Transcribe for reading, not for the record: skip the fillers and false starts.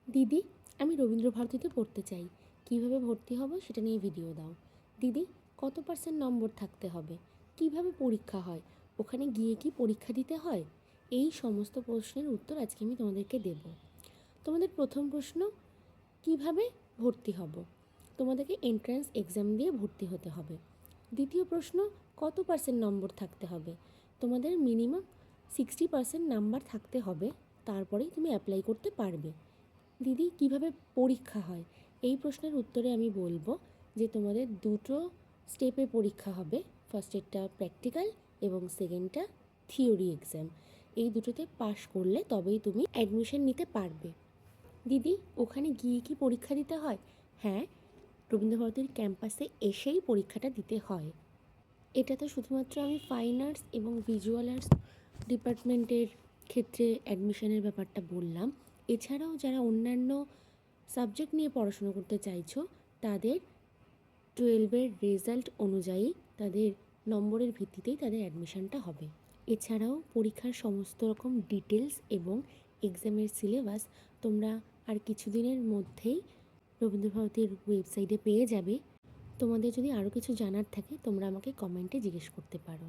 দিদি, আমি রবীন্দ্রভারতীতে পড়তে চাই, কিভাবে ভর্তি হব সেটা নিয়ে ভিডিও দাও। দিদি, কত % নম্বর থাকতে হবে, কিভাবে পরীক্ষা হয়, ওখানে গিয়ে কি পরীক্ষা দিতে হয়? এই সমস্ত প্রশ্নের উত্তর আজকে আমি তোমাদেরকে দেব। তোমাদের প্রথম প্রশ্ন, কিভাবে ভর্তি হব? তোমাদেরকে এন্ট্রান্স এক্সাম দিয়ে ভর্তি হতে হবে। দ্বিতীয় প্রশ্ন, কত % নম্বর থাকতে হবে? তোমাদের মিনিমাম 60% নাম্বার থাকতে হবে, তারপরেই তুমি অ্যাপ্লাই করতে পারবে। দিদি, কিভাবে পরীক্ষা হয়? এই প্রশ্নের উত্তরে আমি বলবো যে তোমাদের দুটো স্টেপে পরীক্ষা হবে। ফার্স্টেরটা প্র্যাকটিক্যাল এবং সেকেন্ডটা থিওরি এক্সাম। এই দুটোতে পাশ করলে তবেই তুমি অ্যাডমিশন নিতে পারবে। দিদি, ওখানে গিয়ে কি পরীক্ষা দিতে হয়? হ্যাঁ, রবীন্দ্রভারতীর ক্যাম্পাসে এসেই পরীক্ষাটা দিতে হয়। এটা তো শুধুমাত্র আমি ফাইন আর্টস এবং ভিজুয়াল আর্টস ডিপার্টমেন্টের ক্ষেত্রে অ্যাডমিশনের ব্যাপারটা বললাম। এছাড়াও যারা অন্যান্য সাবজেক্ট নিয়ে পড়াশুনো করতে চাইছো, তাদের 12-এর রেজাল্ট অনুযায়ী তাদের নম্বরের ভিত্তিতেই তাদের অ্যাডমিশনটা হবে। এছাড়াও পরীক্ষার সমস্ত রকম ডিটেলস এবং এক্সামের সিলেবাস তোমরা আর কিছুদিনের মধ্যেই রবীন্দ্রভারতীর ওয়েবসাইটে পেয়ে যাবে। তোমাদের যদি আরও কিছু জানার থাকে তোমরা আমাকে কমেন্টে জিজ্ঞেস করতে পারো।